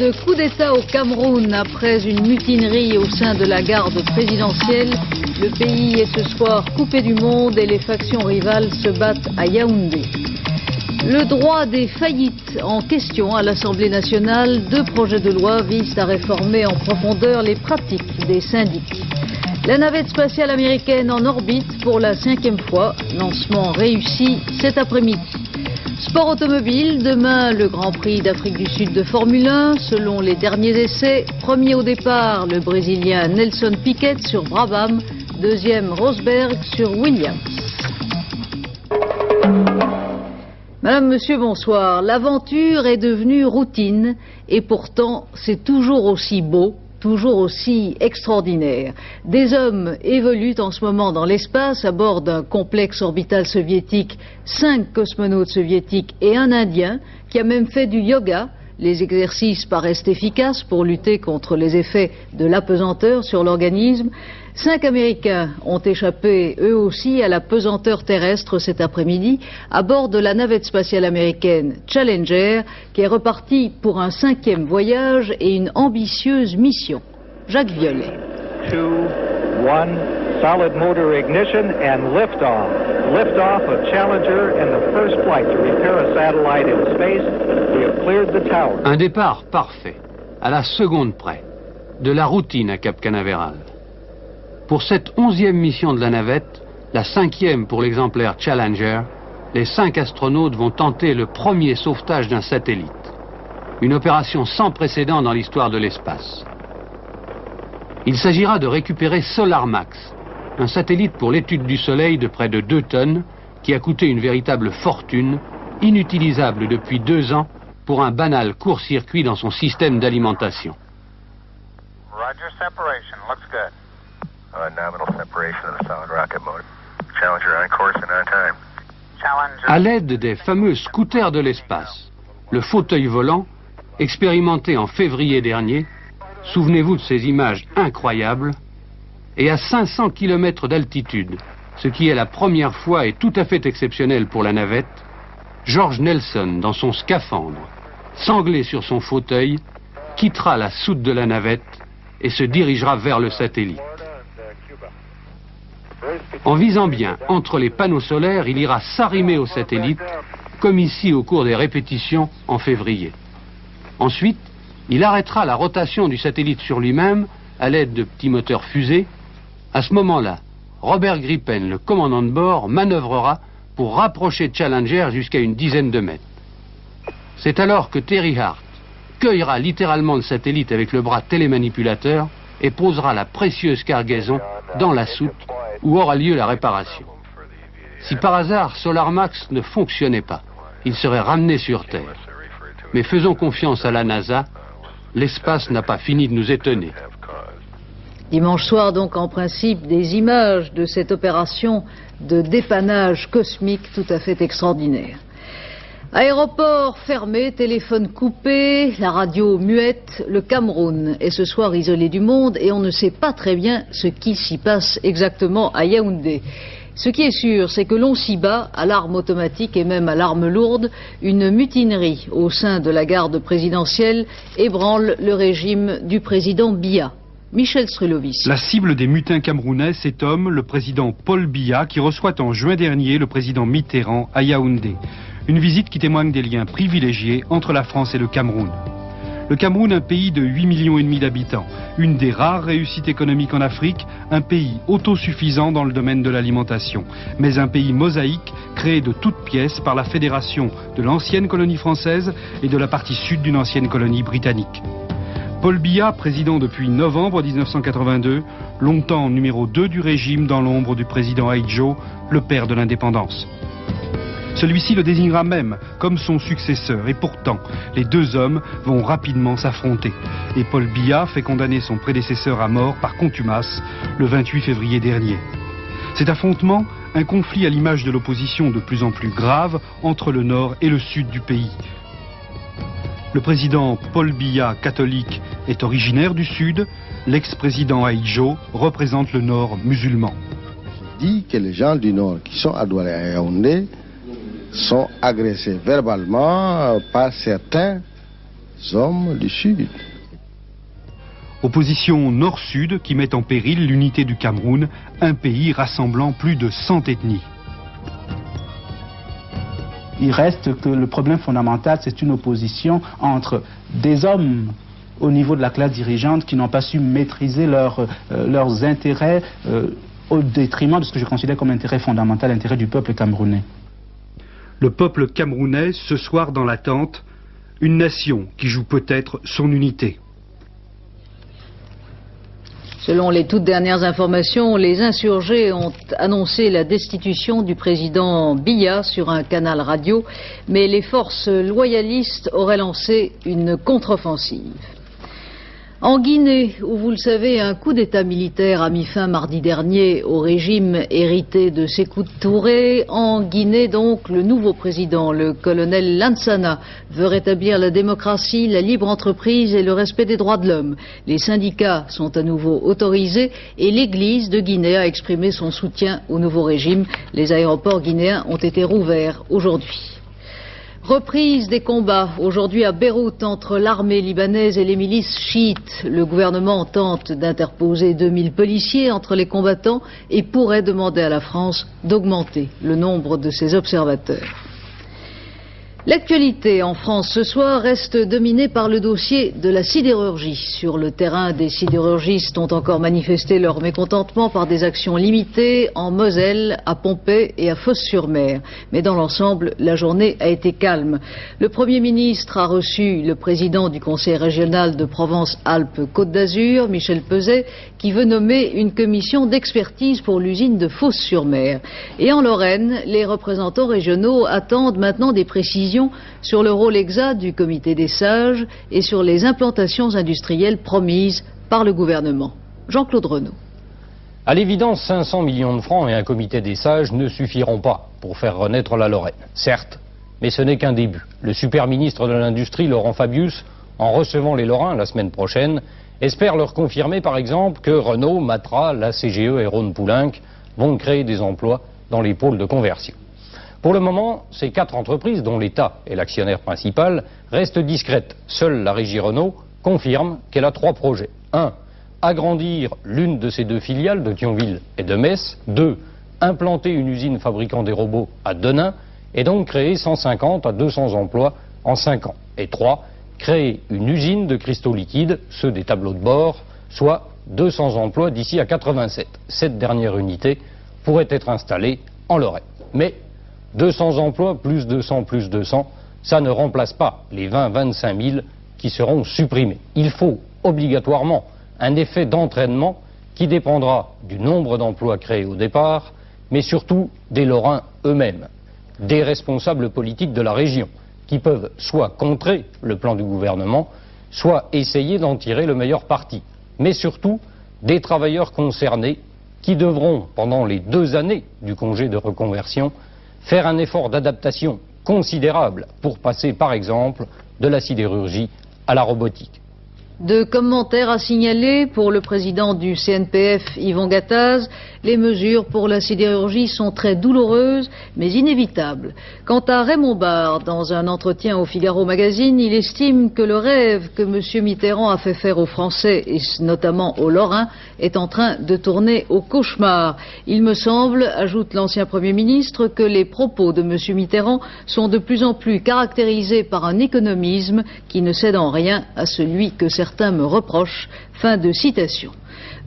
de coup d'État au Cameroun après une mutinerie au sein de la garde présidentielle. Le pays est ce soir coupé du monde et les factions rivales se battent à Yaoundé. Le droit des faillites en question à l'Assemblée nationale. 2 projets de loi visent à réformer en profondeur les pratiques des syndics. La navette spatiale américaine en orbite pour la 5e fois. Lancement réussi cet après-midi. Sport automobile, demain le Grand Prix d'Afrique du Sud de Formule 1. Selon les derniers essais, premier au départ le Brésilien Nelson Piquet sur Brabham, deuxième Rosberg sur Williams. Madame, monsieur, bonsoir. L'aventure est devenue routine et pourtant c'est toujours aussi beau, toujours aussi extraordinaire. Des hommes évoluent en ce moment dans l'espace à bord d'un complexe orbital soviétique, 5 cosmonautes soviétiques et un Indien qui a même fait du yoga. Les exercices paraissent efficaces pour lutter contre les effets de l'apesanteur sur l'organisme. 5 Américains ont échappé eux aussi à la pesanteur terrestre cet après-midi à bord de la navette spatiale américaine Challenger qui est repartie pour un 5e voyage et une ambitieuse mission. Jacques Violet. 2, 1, solid motor ignition and liftoff. Liftoff of Challenger and the first flight to repair a satellite in space. We have cleared the tower. Un départ parfait, à la seconde près, de la routine à Cap Canaveral. Pour cette 11e mission de la navette, la 5e pour l'exemplaire Challenger, les 5 astronautes vont tenter le premier sauvetage d'un satellite. Une opération sans précédent dans l'histoire de l'espace. Il s'agira de récupérer SolarMax, un satellite pour l'étude du Soleil de près de 2 tonnes, qui a coûté une véritable fortune, inutilisable depuis 2 ans pour un banal court-circuit dans son système d'alimentation. Roger, separation, looks good. Nominal separation of the solid rocket motor. Challenger on course and on time. Challenger. À l'aide des fameux scooters de l'espace, le fauteuil volant, expérimenté en février dernier, souvenez-vous de ces images incroyables, et à 500 km d'altitude, ce qui est la première fois et tout à fait exceptionnel pour la navette, George Nelson, dans son scaphandre, sanglé sur son fauteuil, quittera la soute de la navette et se dirigera vers le satellite. En visant bien entre les panneaux solaires, il ira s'arrimer au satellite, comme ici au cours des répétitions en février. Ensuite, il arrêtera la rotation du satellite sur lui-même à l'aide de petits moteurs fusées. À ce moment-là, Robert Gripen, le commandant de bord, manœuvrera pour rapprocher Challenger jusqu'à une dizaine de mètres. C'est alors que Terry Hart cueillera littéralement le satellite avec le bras télémanipulateur et posera la précieuse cargaison dans la soute où aura lieu la réparation. Si par hasard SolarMax ne fonctionnait pas, il serait ramené sur Terre. Mais faisons confiance à la NASA, l'espace n'a pas fini de nous étonner. Dimanche soir donc en principe des images de cette opération de dépannage cosmique tout à fait extraordinaire. Aéroport fermé, téléphone coupé, la radio muette, le Cameroun est ce soir isolé du monde et on ne sait pas très bien ce qui s'y passe exactement à Yaoundé. Ce qui est sûr, c'est que l'on s'y bat à l'arme automatique et même à l'arme lourde. Une mutinerie au sein de la garde présidentielle ébranle le régime du président Biya. Michel Srulovic. La cible des mutins camerounais, cet homme, le président Paul Biya, qui reçoit en juin dernier le président Mitterrand à Yaoundé. Une visite qui témoigne des liens privilégiés entre la France et le Cameroun. Le Cameroun, un pays de 8,5 millions d'habitants, une des rares réussites économiques en Afrique, un pays autosuffisant dans le domaine de l'alimentation, mais un pays mosaïque créé de toutes pièces par la fédération de l'ancienne colonie française et de la partie sud d'une ancienne colonie britannique. Paul Biya, président depuis novembre 1982, longtemps numéro 2 du régime dans l'ombre du président Ahidjo, le père de l'indépendance. Celui-ci le désignera même comme son successeur et pourtant, les 2 hommes vont rapidement s'affronter. Et Paul Biya fait condamner son prédécesseur à mort par contumace le 28 février dernier. Cet affrontement, un conflit à l'image de l'opposition de plus en plus grave entre le nord et le sud du pays. Le président Paul Biya, catholique, est originaire du sud. L'ex-président Ahidjo représente le nord musulman. Je dis que les gens du nord qui sont à Douala et à Yaoundé sont agressés verbalement par certains hommes du Sud. Opposition nord-sud qui met en péril l'unité du Cameroun, un pays rassemblant plus de 100 ethnies. Il reste que le problème fondamental, c'est une opposition entre des hommes au niveau de la classe dirigeante qui n'ont pas su maîtriser leurs intérêts au détriment de ce que je considère comme intérêt fondamental, l'intérêt du peuple camerounais. Le peuple camerounais, ce soir dans l'attente, une nation qui joue peut-être son unité. Selon les toutes dernières informations, les insurgés ont annoncé la destitution du président Biya sur un canal radio, mais les forces loyalistes auraient lancé une contre-offensive. En Guinée, où vous le savez, un coup d'État militaire a mis fin mardi dernier au régime hérité de Sékou Touré. En Guinée, donc, le nouveau président, le colonel Lansana, veut rétablir la démocratie, la libre entreprise et le respect des droits de l'homme. Les syndicats sont à nouveau autorisés et l'Église de Guinée a exprimé son soutien au nouveau régime. Les aéroports guinéens ont été rouverts aujourd'hui. Reprise des combats aujourd'hui à Beyrouth entre l'armée libanaise et les milices chiites. Le gouvernement tente d'interposer 2000 policiers entre les combattants et pourrait demander à la France d'augmenter le nombre de ses observateurs. L'actualité en France ce soir reste dominée par le dossier de la sidérurgie. Sur le terrain, des sidérurgistes ont encore manifesté leur mécontentement par des actions limitées en Moselle, à Pompey et à Fos-sur-Mer. Mais dans l'ensemble, la journée a été calme. Le Premier ministre a reçu le président du Conseil régional de Provence-Alpes-Côte d'Azur, Michel Pezet, qui veut nommer une commission d'expertise pour l'usine de Fos-sur-Mer. Et en Lorraine, les représentants régionaux attendent maintenant des précisions sur le rôle exact du comité des sages et sur les implantations industrielles promises par le gouvernement. Jean-Claude Renaud. À l'évidence, 500 millions de francs et un comité des sages ne suffiront pas pour faire renaître la Lorraine. Certes, mais ce n'est qu'un début. Le super ministre de l'Industrie, Laurent Fabius, en recevant les Lorrains la semaine prochaine, espère leur confirmer par exemple que Renault, Matra, la CGE et Rhône-Poulenc vont créer des emplois dans les pôles de conversion. Pour le moment, ces 4 entreprises, dont l'État est l'actionnaire principal, restent discrètes. Seule la régie Renault confirme qu'elle a 3 projets. 1. Agrandir l'une de ses 2 filiales de Thionville et de Metz. 2. Implanter une usine fabriquant des robots à Denain et donc créer 150 à 200 emplois en 5 ans. Et 3. Créer une usine de cristaux liquides, ceux des tableaux de bord, soit 200 emplois d'ici à 87. Cette dernière unité pourrait être installée en Lorraine. Mais 200 emplois, plus 200, ça ne remplace pas les 20-25 000 qui seront supprimés. Il faut obligatoirement un effet d'entraînement qui dépendra du nombre d'emplois créés au départ, mais surtout des Lorrains eux-mêmes, des responsables politiques de la région, qui peuvent soit contrer le plan du gouvernement, soit essayer d'en tirer le meilleur parti, mais surtout des travailleurs concernés qui devront, pendant les 2 années du congé de reconversion, faire un effort d'adaptation considérable pour passer, par exemple, de la sidérurgie à la robotique. 2 commentaires à signaler pour le président du CNPF, Yvon Gattaz. Les mesures pour la sidérurgie sont très douloureuses, mais inévitables. Quant à Raymond Barre, dans un entretien au Figaro Magazine, il estime que le rêve que M. Mitterrand a fait faire aux Français, et notamment aux Lorrains, est en train de tourner au cauchemar. Il me semble, ajoute l'ancien Premier ministre, que les propos de M. Mitterrand sont de plus en plus caractérisés par un économisme qui ne cède en rien à celui que certains me reprochent. Fin de citation.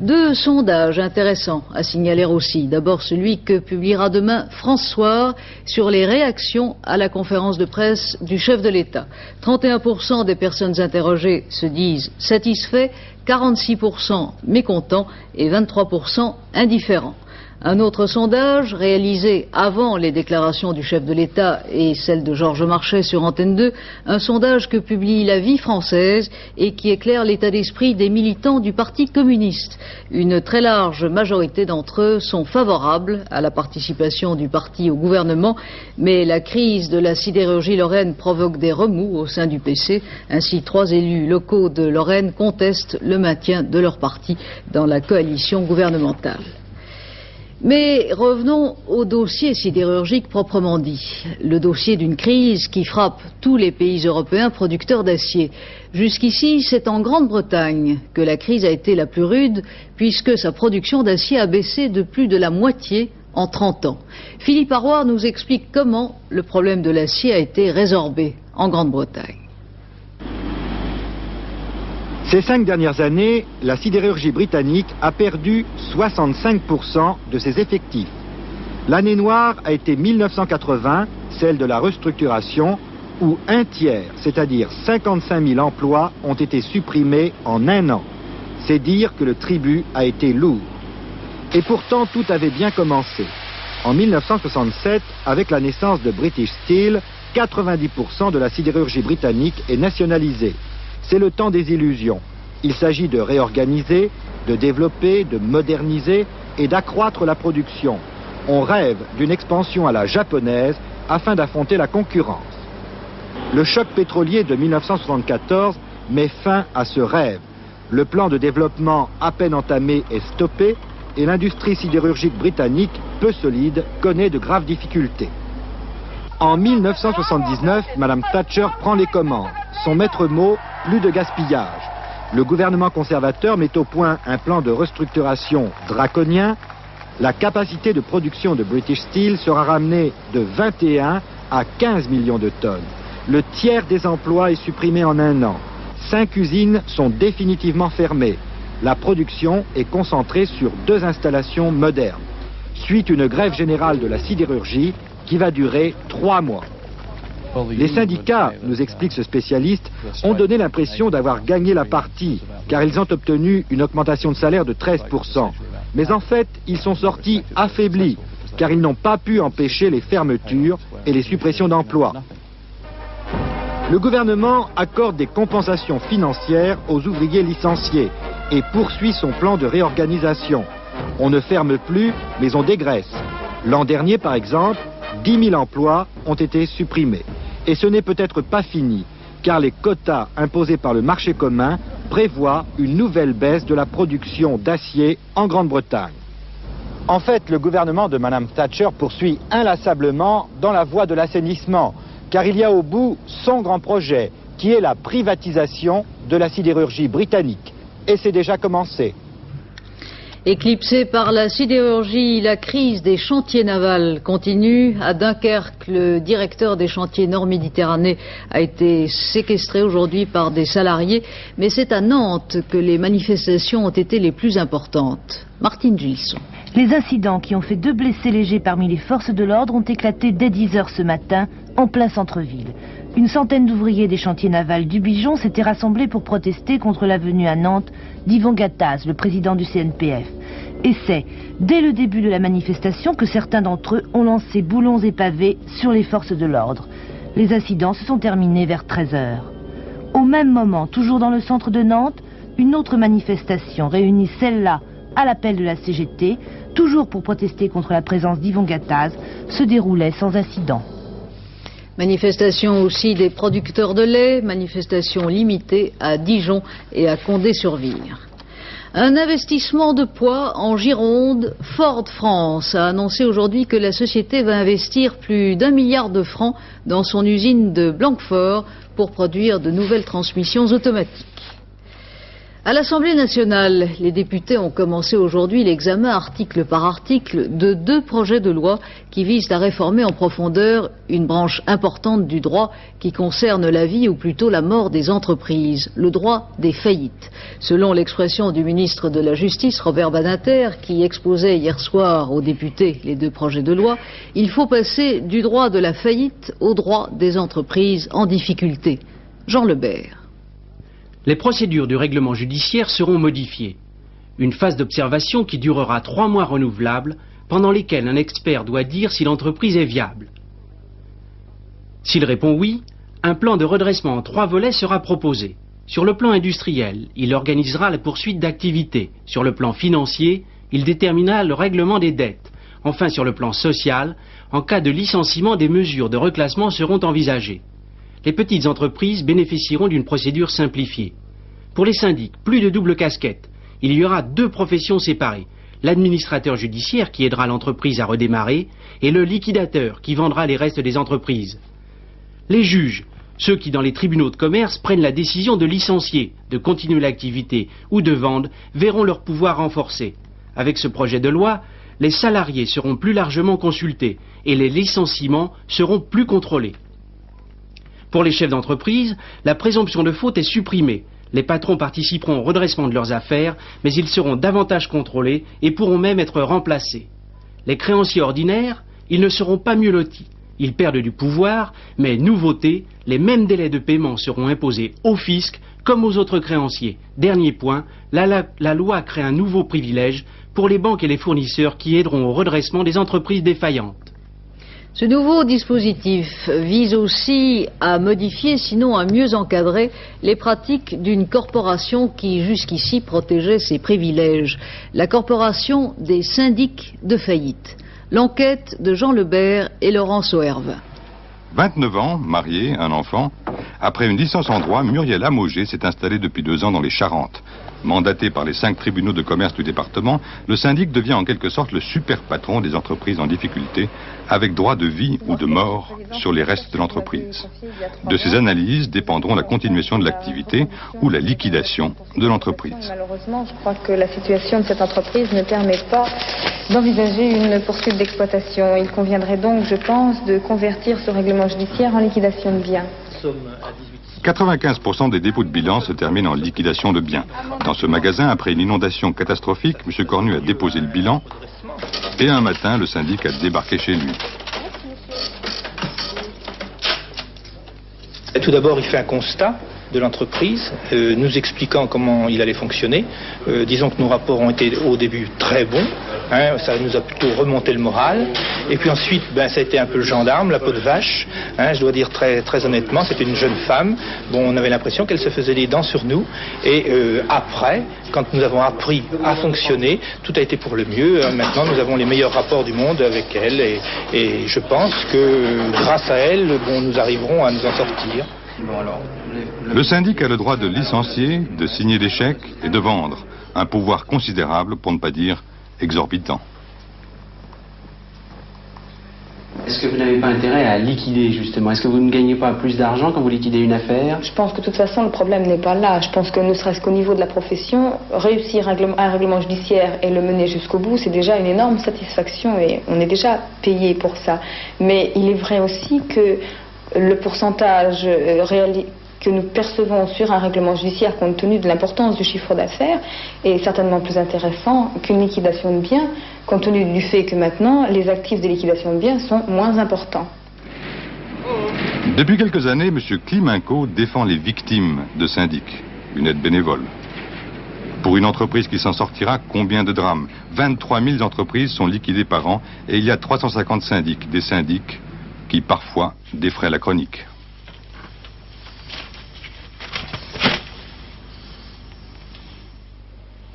2 sondages intéressants à signaler aussi. D'abord celui que publiera demain France Soir sur les réactions à la conférence de presse du chef de l'État. 31% des personnes interrogées se disent satisfaits, 46% mécontents et 23% indifférents. Un autre sondage, réalisé avant les déclarations du chef de l'État et celle de Georges Marchais sur Antenne 2, un sondage que publie La Vie française et qui éclaire l'état d'esprit des militants du Parti communiste. Une très large majorité d'entre eux sont favorables à la participation du parti au gouvernement, mais la crise de la sidérurgie lorraine provoque des remous au sein du PC. Ainsi, 3 élus locaux de Lorraine contestent le maintien de leur parti dans la coalition gouvernementale. Mais revenons au dossier sidérurgique proprement dit, le dossier d'une crise qui frappe tous les pays européens producteurs d'acier. Jusqu'ici, c'est en Grande-Bretagne que la crise a été la plus rude, puisque sa production d'acier a baissé de plus de la moitié en 30 ans. Philippe Arroir nous explique comment le problème de l'acier a été résorbé en Grande-Bretagne. Ces 5 dernières années, la sidérurgie britannique a perdu 65% de ses effectifs. L'année noire a été 1980, celle de la restructuration, où un tiers, c'est-à-dire 55 000 emplois, ont été supprimés en un an. C'est dire que le tribut a été lourd. Et pourtant, tout avait bien commencé. En 1967, avec la naissance de British Steel, 90% de la sidérurgie britannique est nationalisée. C'est le temps des illusions. Il s'agit de réorganiser, de développer, de moderniser et d'accroître la production. On rêve d'une expansion à la japonaise afin d'affronter la concurrence. Le choc pétrolier de 1974 met fin à ce rêve. Le plan de développement à peine entamé est stoppé et l'industrie sidérurgique britannique, peu solide, connaît de graves difficultés. En 1979, Mme Thatcher prend les commandes. Son maître mot, plus de gaspillage. Le gouvernement conservateur met au point un plan de restructuration draconien. La capacité de production de British Steel sera ramenée de 21 à 15 millions de tonnes. Le tiers des emplois est supprimé en un an. 5 usines sont définitivement fermées. La production est concentrée sur 2 installations modernes. Suit une grève générale de la sidérurgie qui va durer 3 mois. Les syndicats, nous explique ce spécialiste, ont donné l'impression d'avoir gagné la partie, car ils ont obtenu une augmentation de salaire de 13%. Mais en fait, ils sont sortis affaiblis, car ils n'ont pas pu empêcher les fermetures et les suppressions d'emplois. Le gouvernement accorde des compensations financières aux ouvriers licenciés et poursuit son plan de réorganisation. On ne ferme plus, mais on dégraisse. L'an dernier, par exemple, 10 000 emplois ont été supprimés. Et ce n'est peut-être pas fini, car les quotas imposés par le marché commun prévoient une nouvelle baisse de la production d'acier en Grande-Bretagne. En fait, le gouvernement de Mme Thatcher poursuit inlassablement dans la voie de l'assainissement, car il y a au bout son grand projet, qui est la privatisation de la sidérurgie britannique. Et c'est déjà commencé. Éclipsée par la sidérurgie, la crise des chantiers navals continue. À Dunkerque, le directeur des chantiers Nord-Méditerranée a été séquestré aujourd'hui par des salariés. Mais c'est à Nantes que les manifestations ont été les plus importantes. Martine Gilson. Les incidents qui ont fait 2 blessés légers parmi les forces de l'ordre ont éclaté dès 10 h ce matin, en plein centre-ville. Une centaine d'ouvriers des chantiers navals du Bijon s'étaient rassemblés pour protester contre la venue à Nantes d'Yvon Gattaz, le président du CNPF. Et c'est, dès le début de la manifestation, que certains d'entre eux ont lancé boulons et pavés sur les forces de l'ordre. Les incidents se sont terminés vers 13 h. Au même moment, toujours dans le centre de Nantes, une autre manifestation réunit celle-là à l'appel de la CGT, toujours pour protester contre la présence d'Yvon Gattaz, se déroulait sans incident. Manifestation aussi des producteurs de lait, manifestation limitée à Dijon et à Condé-sur-Vire. Un investissement de poids en Gironde. Ford France a annoncé aujourd'hui que la société va investir plus d'1 milliard de francs dans son usine de Blanquefort pour produire de nouvelles transmissions automatiques. À l'Assemblée nationale, les députés ont commencé aujourd'hui l'examen article par article de 2 projets de loi qui visent à réformer en profondeur une branche importante du droit qui concerne la vie ou plutôt la mort des entreprises, le droit des faillites. Selon l'expression du ministre de la Justice, Robert Badinter, qui exposait hier soir aux députés les 2 projets de loi, il faut passer du droit de la faillite au droit des entreprises en difficulté. Jean Lebert. Les procédures du règlement judiciaire seront modifiées. Une phase d'observation qui durera 3 mois renouvelables, pendant lesquels un expert doit dire si l'entreprise est viable. S'il répond oui, un plan de redressement en 3 volets sera proposé. Sur le plan industriel, il organisera la poursuite d'activités. Sur le plan financier, il déterminera le règlement des dettes. Enfin, sur le plan social, en cas de licenciement, des mesures de reclassement seront envisagées. Les petites entreprises bénéficieront d'une procédure simplifiée. Pour les syndics, plus de double casquette. Il y aura 2 professions séparées. l'administrateur judiciaire qui aidera l'entreprise à redémarrer et le liquidateur qui vendra les restes des entreprises. Les juges, ceux qui dans les tribunaux de commerce prennent la décision de licencier, de continuer l'activité ou de vendre, verront leur pouvoir renforcé. Avec ce projet de loi, les salariés seront plus largement consultés et les licenciements seront plus contrôlés. Pour les chefs d'entreprise, la présomption de faute est supprimée. Les patrons participeront au redressement de leurs affaires, mais ils seront davantage contrôlés et pourront même être remplacés. Les créanciers ordinaires, ils ne seront pas mieux lotis. Ils perdent du pouvoir, mais nouveauté, les mêmes délais de paiement seront imposés au fisc comme aux autres créanciers. Dernier point, la loi crée un nouveau privilège pour les banques et les fournisseurs qui aideront au redressement des entreprises défaillantes. Ce nouveau dispositif vise aussi à modifier, sinon à mieux encadrer, les pratiques d'une corporation qui jusqu'ici protégeait ses privilèges, la corporation des syndics de faillite. L'enquête de Jean Lebert et Laurent Sauerve. 29 ans, marié, un enfant. Après une licence en droit, Muriel Amogé s'est installée depuis 2 ans dans les Charentes. Mandaté par les 5 tribunaux de commerce du département, le syndic devient en quelque sorte le super patron des entreprises en difficulté, avec droit de vie ou de mort sur les restes de l'entreprise. De ces analyses dépendront la continuation de l'activité ou la liquidation de l'entreprise. Malheureusement, je crois que la situation de cette entreprise ne permet pas d'envisager une poursuite d'exploitation. Il conviendrait donc, je pense, de convertir ce règlement judiciaire en liquidation de biens. 95% des dépôts de bilan se terminent en liquidation de biens. Dans ce magasin, après une inondation catastrophique, M. Cornu a déposé le bilan et un matin, le syndic a débarqué chez lui. Tout d'abord, il fait un constat de l'entreprise, nous expliquant comment il allait fonctionner. Disons que nos rapports ont été au début très bons, ça nous a plutôt remonté le moral. Et puis ensuite, ça a été un peu le gendarme, la peau de vache. Je dois dire très honnêtement, c'était une jeune femme. Bon, on avait l'impression qu'elle se faisait les dents sur nous. Et après, quand nous avons appris à fonctionner, tout a été pour le mieux. Maintenant, nous avons les meilleurs rapports du monde avec elle. Et je pense que grâce à elle, nous arriverons à nous en sortir. Le syndic a le droit de licencier, de signer des chèques et de vendre. Un pouvoir considérable, pour ne pas dire exorbitant. Est-ce que vous n'avez pas intérêt à liquider, justement? Est-ce que vous ne gagnez pas plus d'argent quand vous liquidez une affaire? Je pense que de toute façon, le problème n'est pas là. Je pense que ne serait-ce qu'au niveau de la profession, réussir un règlement judiciaire et le mener jusqu'au bout, c'est déjà une énorme satisfaction et on est déjà payé pour ça. Mais il est vrai aussi que le pourcentage que nous percevons sur un règlement judiciaire compte tenu de l'importance du chiffre d'affaires est certainement plus intéressant qu'une liquidation de biens, compte tenu du fait que maintenant les actifs de liquidation de biens sont moins importants. Depuis quelques années, M. Klimenko défend les victimes de syndics, une aide bénévole. Pour une entreprise qui s'en sortira, combien de drames? 23 000 entreprises sont liquidées par an et il y a 350 syndics, des syndics qui parfois défraient la chronique.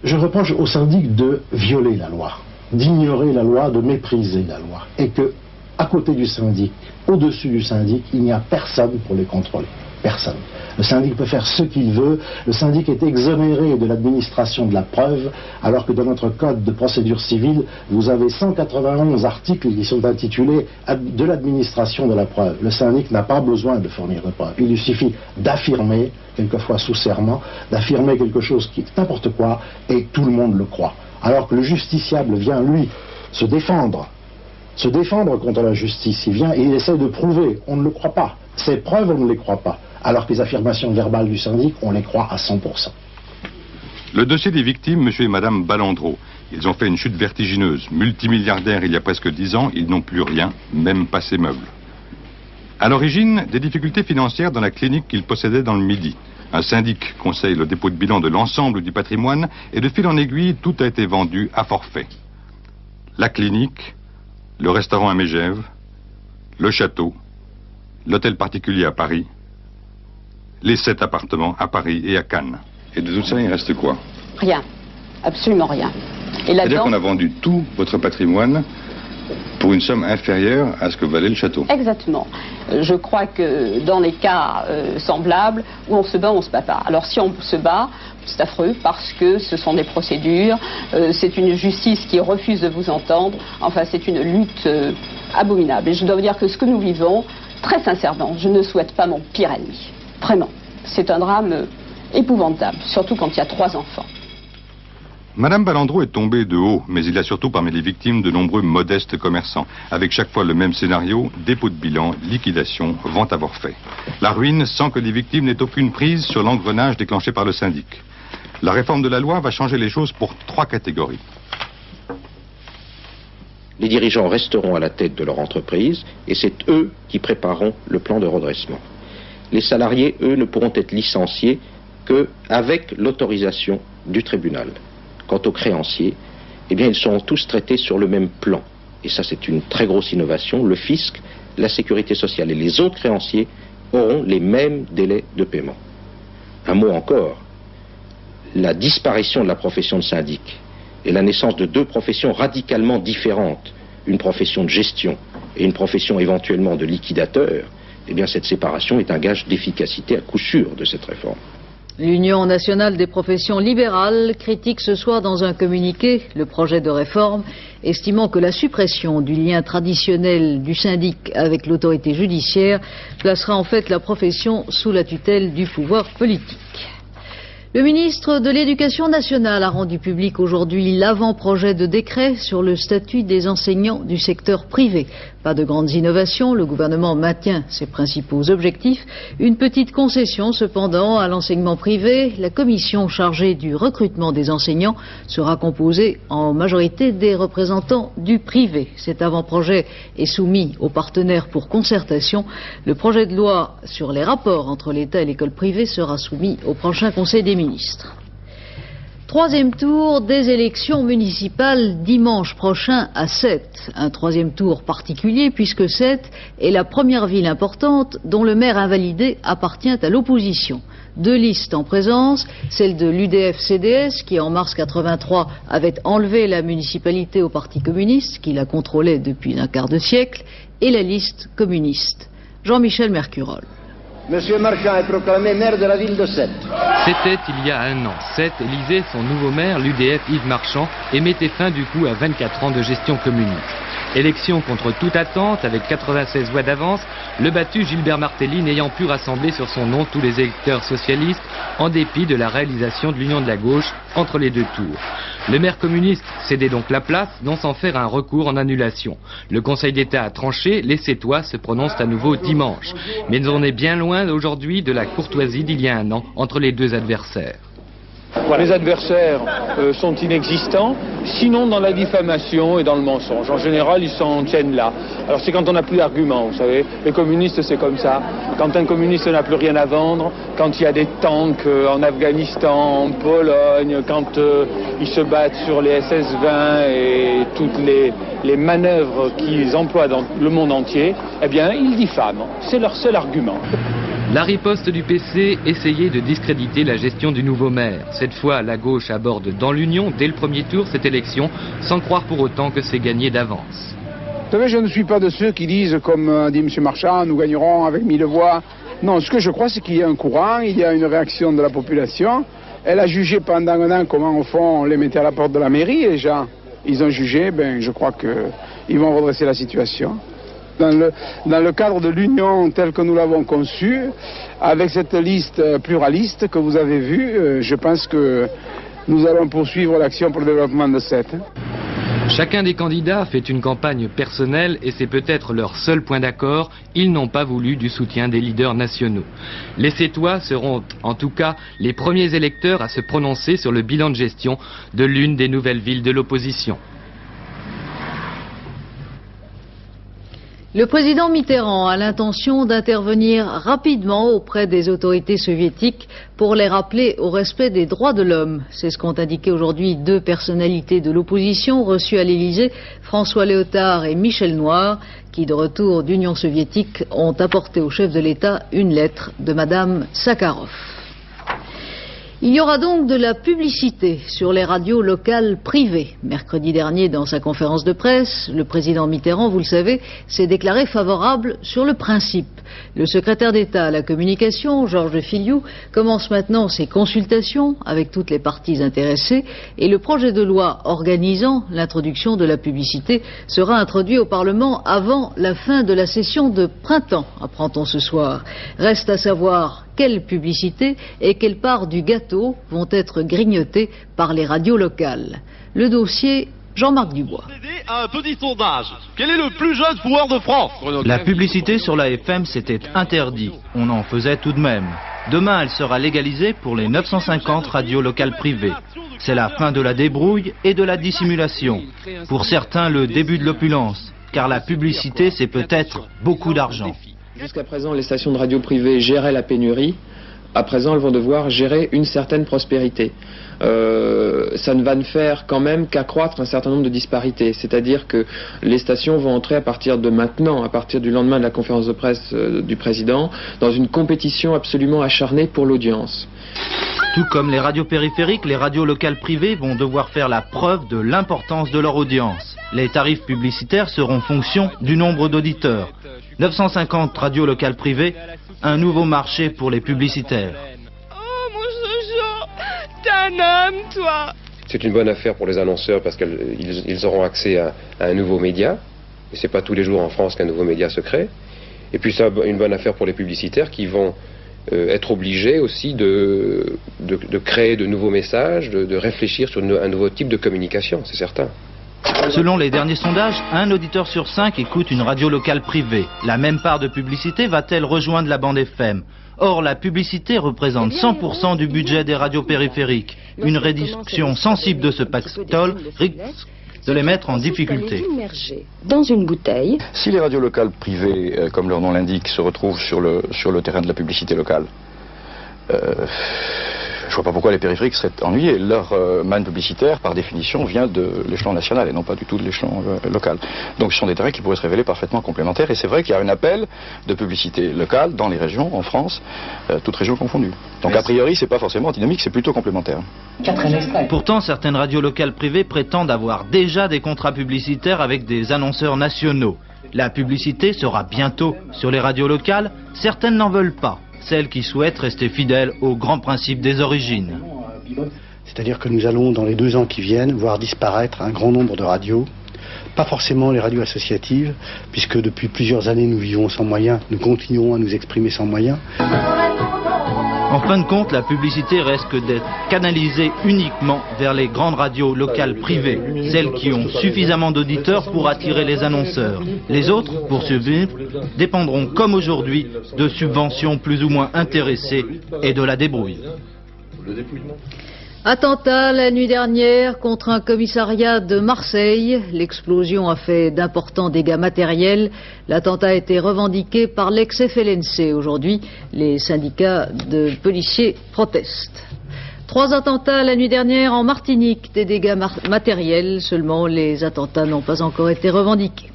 Je reproche au syndic de violer la loi, d'ignorer la loi, de mépriser la loi. Et que, à côté du syndic, au-dessus du syndic, il n'y a personne pour les contrôler. Personne. Le syndic peut faire ce qu'il veut. Le syndic est exonéré de l'administration de la preuve, alors que dans notre code de procédure civile, vous avez 191 articles qui sont intitulés de l'administration de la preuve. Le syndic n'a pas besoin de fournir de preuves. Il lui suffit d'affirmer, quelquefois sous serment, d'affirmer quelque chose qui est n'importe quoi, et tout le monde le croit. Alors que le justiciable vient, lui, se défendre contre la justice. Il vient et il essaie de prouver. On ne le croit pas. Ces preuves, on ne les croit pas. Alors que les affirmations verbales du syndic, on les croit à 100%. Le dossier des victimes, M. et Mme Balandreau. Ils ont fait une chute vertigineuse. Multimilliardaires il y a presque 10 ans, ils n'ont plus rien, même pas ses meubles. À l'origine, des difficultés financières dans la clinique qu'ils possédaient dans le Midi. Un syndic conseille le dépôt de bilan de l'ensemble du patrimoine et de fil en aiguille, tout a été vendu à forfait. La clinique, le restaurant à Mégève, le château, l'hôtel particulier à Paris, les 7 appartements à Paris et à Cannes. Et de tout ça, il reste quoi? Rien. Absolument rien. C'est-à-dire qu'on a vendu tout votre patrimoine Pour une somme inférieure à ce que valait le château. Exactement. Je crois que dans les cas semblables, où on se bat, on se bat pas. Alors si on se bat, c'est affreux parce que ce sont des procédures, c'est une justice qui refuse de vous entendre. Enfin, c'est une lutte abominable. Et je dois vous dire que ce que nous vivons, très sincèrement, je ne souhaite pas mon pire ennemi. Vraiment. C'est un drame épouvantable, surtout quand il y a 3 enfants. Madame Ballandreau est tombée de haut, mais il y a surtout parmi les victimes de nombreux modestes commerçants, avec chaque fois le même scénario, dépôt de bilan, liquidation, vente à forfait. La ruine sans que les victimes n'aient aucune prise sur l'engrenage déclenché par le syndic. La réforme de la loi va changer les choses pour 3 catégories. Les dirigeants resteront à la tête de leur entreprise et c'est eux qui prépareront le plan de redressement. Les salariés, eux, ne pourront être licenciés qu'avec l'autorisation du tribunal. Quant aux créanciers, eh bien, ils seront tous traités sur le même plan. Et ça, c'est une très grosse innovation. Le fisc, la sécurité sociale et les autres créanciers auront les mêmes délais de paiement. Un mot encore, la disparition de la profession de syndic et la naissance de 2 professions radicalement différentes, une profession de gestion et une profession éventuellement de liquidateur, eh bien, cette séparation est un gage d'efficacité à coup sûr de cette réforme. L'Union nationale des professions libérales critique ce soir dans un communiqué le projet de réforme, estimant que la suppression du lien traditionnel du syndic avec l'autorité judiciaire placera en fait la profession sous la tutelle du pouvoir politique. Le ministre de l'Éducation nationale a rendu public aujourd'hui l'avant-projet de décret sur le statut des enseignants du secteur privé. Pas de grandes innovations, le gouvernement maintient ses principaux objectifs. Une petite concession cependant à l'enseignement privé. La commission chargée du recrutement des enseignants sera composée en majorité des représentants du privé. Cet avant-projet est soumis aux partenaires pour concertation. Le projet de loi sur les rapports entre l'État et l'école privée sera soumis au prochain Conseil des ministres. 3e tour des élections municipales dimanche prochain à Sète. Un 3e tour particulier puisque Sète est la première ville importante dont le maire invalidé appartient à l'opposition. 2 listes en présence, celle de l'UDF-CDS qui en mars 83 avait enlevé la municipalité au Parti communiste qui la contrôlait depuis un quart de siècle, et la liste communiste. Jean-Michel Mercurol. Monsieur Marchand est proclamé maire de la ville de Sète. C'était il y a 1 an. Sète élisait son nouveau maire, l'UDF Yves Marchand, et mettait fin du coup à 24 ans de gestion communiste. Élection contre toute attente, avec 96 voix d'avance, le battu Gilbert Martelly n'ayant pu rassembler sur son nom tous les électeurs socialistes, en dépit de la réalisation de l'union de la gauche entre les 2 tours. Le maire communiste cédait donc la place, non sans faire un recours en annulation. Le Conseil d'État a tranché, les Sétois se prononcent à nouveau dimanche. Mais on est bien loin aujourd'hui de la courtoisie d'il y a 1 an entre les 2 adversaires. Les adversaires sont inexistants, sinon dans la diffamation et dans le mensonge. En général, ils s'en tiennent là. Alors c'est quand on n'a plus d'arguments, vous savez. Les communistes, c'est comme ça. Quand un communiste n'a plus rien à vendre, quand il y a des tanks en Afghanistan, en Pologne, quand ils se battent sur les SS-20 et toutes les manœuvres qu'ils emploient dans le monde entier, eh bien, ils diffament. C'est leur seul argument. La riposte du PC essayait de discréditer la gestion du nouveau maire. Cette fois, la gauche aborde dans l'Union, dès le premier tour, cette élection, sans croire pour autant que c'est gagné d'avance. Vous savez, je ne suis pas de ceux qui disent, comme dit M. Marchand, nous gagnerons avec 1000 voix. Non, ce que je crois, c'est qu'il y a un courant, il y a une réaction de la population. Elle a jugé pendant 1 an comment, au fond, on les mettait à la porte de la mairie, les gens. Ils ont jugé, je crois qu'ils vont redresser la situation. Dans le cadre de l'union telle que nous l'avons conçue, avec cette liste pluraliste que vous avez vue, je pense que nous allons poursuivre l'action pour le développement de Sète. Chacun des candidats fait une campagne personnelle et c'est peut-être leur seul point d'accord. Ils n'ont pas voulu du soutien des leaders nationaux. Les Sétois seront en tout cas les premiers électeurs à se prononcer sur le bilan de gestion de l'une des nouvelles villes de l'opposition. Le président Mitterrand a l'intention d'intervenir rapidement auprès des autorités soviétiques pour les rappeler au respect des droits de l'homme. C'est ce qu'ont indiqué aujourd'hui 2 personnalités de l'opposition reçues à l'Élysée, François Léotard et Michel Noir, qui de retour d'Union soviétique ont apporté au chef de l'État une lettre de Madame Sakharov. Il y aura donc de la publicité sur les radios locales privées. Mercredi dernier, dans sa conférence de presse, le président Mitterrand, vous le savez, s'est déclaré favorable sur le principe. Le secrétaire d'État à la communication, Georges Filiou, commence maintenant ses consultations avec toutes les parties intéressées et le projet de loi organisant l'introduction de la publicité sera introduit au Parlement avant la fin de la session de printemps, apprend-on ce soir. Reste à savoir quelle publicité et quelle part du gâteau vont être grignotées par les radios locales. Le dossier, Jean-Marc Dubois. Un petit sondage. Quel est le plus jeune joueur de France? La publicité sur la FM, c'était interdit. On en faisait tout de même. Demain, elle sera légalisée pour les 950 radios locales privées. C'est la fin de la débrouille et de la dissimulation. Pour certains, le début de l'opulence. Car la publicité, c'est peut-être beaucoup d'argent. Jusqu'à présent, les stations de radio privées géraient la pénurie. À présent, elles vont devoir gérer une certaine prospérité. Ça ne va ne faire quand même qu'accroître un certain nombre de disparités. C'est-à-dire que les stations vont entrer à partir de maintenant, à partir du lendemain de la conférence de presse du président, dans une compétition absolument acharnée pour l'audience. Tout comme les radios périphériques, les radios locales privées vont devoir faire la preuve de l'importance de leur audience. Les tarifs publicitaires seront fonction du nombre d'auditeurs. 950 radios locales privées, un nouveau marché pour les publicitaires. Oh mon Jojo, t'es un homme toi. C'est une bonne affaire pour les annonceurs parce qu'ils auront accès à un nouveau média. Et c'est pas tous les jours en France qu'un nouveau média se crée. Et puis c'est une bonne affaire pour les publicitaires qui vont être obligés aussi de créer de nouveaux messages, de réfléchir sur un nouveau type de communication, c'est certain. Selon les derniers sondages, un auditeur sur 5 écoute une radio locale privée. La même part de publicité va-t-elle rejoindre la bande FM? Or, la publicité représente 100% du budget des radios périphériques. Une réduction sensible de ce pactole risque de les mettre en difficulté. Dans une bouteille. Si les radios locales privées, comme leur nom l'indique, se retrouvent sur le terrain de la publicité locale, je vois pas pourquoi les périphériques seraient ennuyés. Leur manne publicitaire, par définition, vient de l'échelon national et non pas du tout de l'échelon local. Donc ce sont des terrains qui pourraient se révéler parfaitement complémentaires. Et c'est vrai qu'il y a un appel de publicité locale dans les régions, en France, toutes régions confondues. Donc a priori, c'est pas forcément antinomique, c'est plutôt complémentaire. Pourtant, certaines radios locales privées prétendent avoir déjà des contrats publicitaires avec des annonceurs nationaux. La publicité sera bientôt sur les radios locales. Certaines n'en veulent pas. Celles qui souhaitent rester fidèles aux grands principes des origines. C'est-à-dire que nous allons, dans les 2 ans qui viennent, voir disparaître un grand nombre de radios. Pas forcément les radios associatives, puisque depuis plusieurs années nous vivons sans moyens, nous continuons à nous exprimer sans moyens. En fin de compte, la publicité risque d'être canalisée uniquement vers les grandes radios locales privées, celles qui ont suffisamment d'auditeurs pour attirer les annonceurs. Les autres, pour survivre, dépendront comme aujourd'hui de subventions plus ou moins intéressées et de la débrouille. Attentat la nuit dernière contre un commissariat de Marseille. L'explosion a fait d'importants dégâts matériels. L'attentat a été revendiqué par l'ex-FLNC. Aujourd'hui, les syndicats de policiers protestent. 3 attentats la nuit dernière en Martinique. Des dégâts matériels. Seulement, les attentats n'ont pas encore été revendiqués.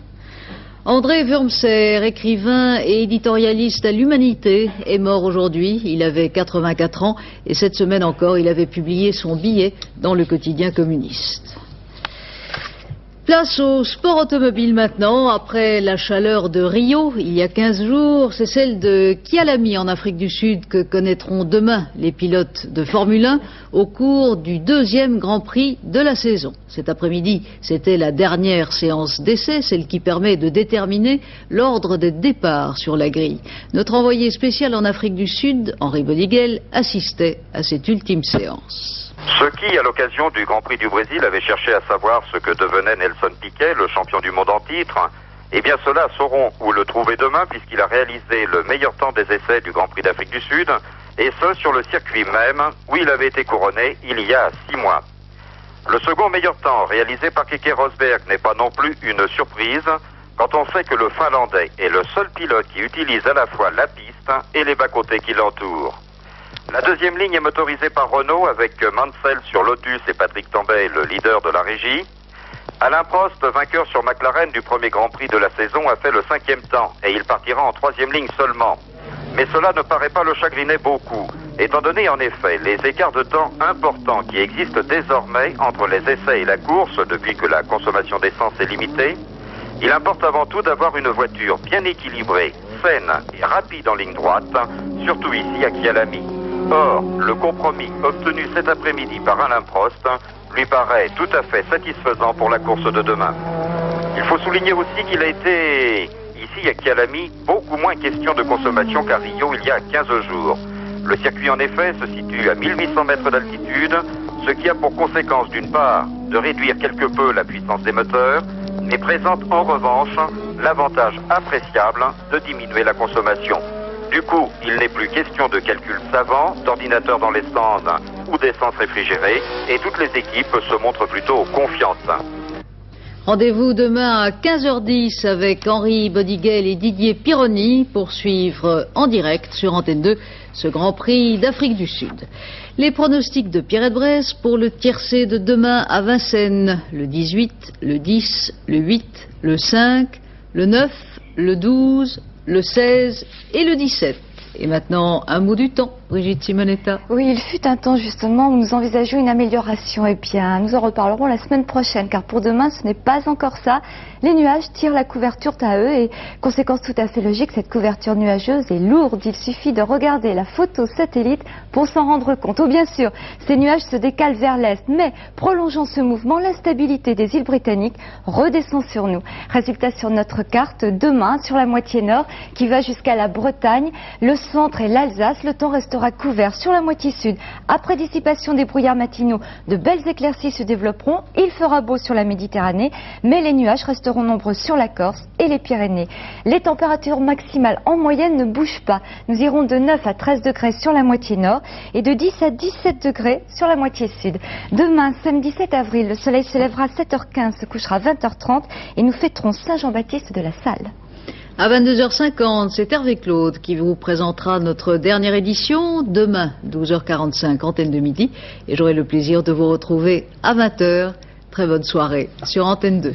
André Wurmser, écrivain et éditorialiste à l'Humanité, est mort aujourd'hui. Il avait 84 ans et cette semaine encore, il avait publié son billet dans le quotidien communiste. Place au sport automobile maintenant. Après la chaleur de Rio, il y a 15 jours, c'est celle de Kyalami en Afrique du Sud que connaîtront demain les pilotes de Formule 1 au cours du 2e Grand Prix de la saison. Cet après-midi, c'était la dernière séance d'essai, celle qui permet de déterminer l'ordre des départs sur la grille. Notre envoyé spécial en Afrique du Sud, Henri Boniguel, assistait à cette ultime séance. Ceux qui, à l'occasion du Grand Prix du Brésil, avaient cherché à savoir ce que devenait Nelson Piquet, le champion du monde en titre, eh bien ceux-là sauront où le trouver demain puisqu'il a réalisé le meilleur temps des essais du Grand Prix d'Afrique du Sud, et ce sur le circuit même où il avait été couronné il y a 6 mois. Le second meilleur temps réalisé par Keke Rosberg n'est pas non plus une surprise quand on sait que le Finlandais est le seul pilote qui utilise à la fois la piste et les bas-côtés qui l'entourent. La deuxième ligne est motorisée par Renault avec Mansell sur Lotus et Patrick Tambay, le leader de la régie. Alain Prost, vainqueur sur McLaren du premier Grand Prix de la saison, a fait le 5e temps et il partira en 3e ligne seulement. Mais cela ne paraît pas le chagriner beaucoup, Étant donné en effet les écarts de temps importants qui existent désormais entre les essais et la course depuis que la consommation d'essence est limitée, il importe avant tout d'avoir une voiture bien équilibrée, saine et rapide en ligne droite, surtout ici à Kyalami. Or, le compromis obtenu cet après-midi par Alain Prost lui paraît tout à fait satisfaisant pour la course de demain. Il faut souligner aussi qu'il a été, ici à Kyalami, beaucoup moins question de consommation qu'à Rio il y a 15 jours. Le circuit en effet se situe à 1800 mètres d'altitude, ce qui a pour conséquence d'une part de réduire quelque peu la puissance des moteurs, mais présente en revanche l'avantage appréciable de diminuer la consommation. Du coup, il n'est plus question de calculs savants, d'ordinateurs dans les stands ou d'essence réfrigérée, et toutes les équipes se montrent plutôt confiantes. Rendez-vous demain à 15h10 avec Henri Bodiguel et Didier Pironi pour suivre en direct sur Antenne 2 ce Grand Prix d'Afrique du Sud. Les pronostics de Pierrette Bresse pour le tiercé de demain à Vincennes, le 18, le 10, le 8, le 5, le 9, le 12, le 16 et le 17. Et maintenant, un mot du temps, Brigitte Simonetta. Oui, il fut un temps justement où nous envisagions une amélioration. Eh bien, nous en reparlerons la semaine prochaine, car pour demain, ce n'est pas encore ça. Les nuages tirent la couverture à eux et, conséquence tout à fait logique, cette couverture nuageuse est lourde. Il suffit de regarder la photo satellite pour s'en rendre compte. Ou bien sûr, ces nuages se décalent vers l'est, mais prolongeant ce mouvement, l'instabilité des îles britanniques redescend sur nous. Résultat sur notre carte, demain, sur la moitié nord, qui va jusqu'à la Bretagne, le centre et l'Alsace, le temps restera couvert sur la moitié sud. Après dissipation des brouillards matinaux, de belles éclaircies se développeront. Il fera beau sur la Méditerranée, mais les nuages resteront nombreux sur la Corse et les Pyrénées. Les températures maximales en moyenne ne bougent pas. Nous irons de 9 à 13 degrés sur la moitié nord et de 10 à 17 degrés sur la moitié sud. Demain, samedi 7 avril, le soleil se lèvera à 7h15, se couchera à 20h30 et nous fêterons Saint-Jean-Baptiste de la Salle. À 22h50, c'est Hervé Claude qui vous présentera notre dernière édition. Demain, 12h45, antenne de midi. Et j'aurai le plaisir de vous retrouver à 20h. Très bonne soirée sur Antenne 2.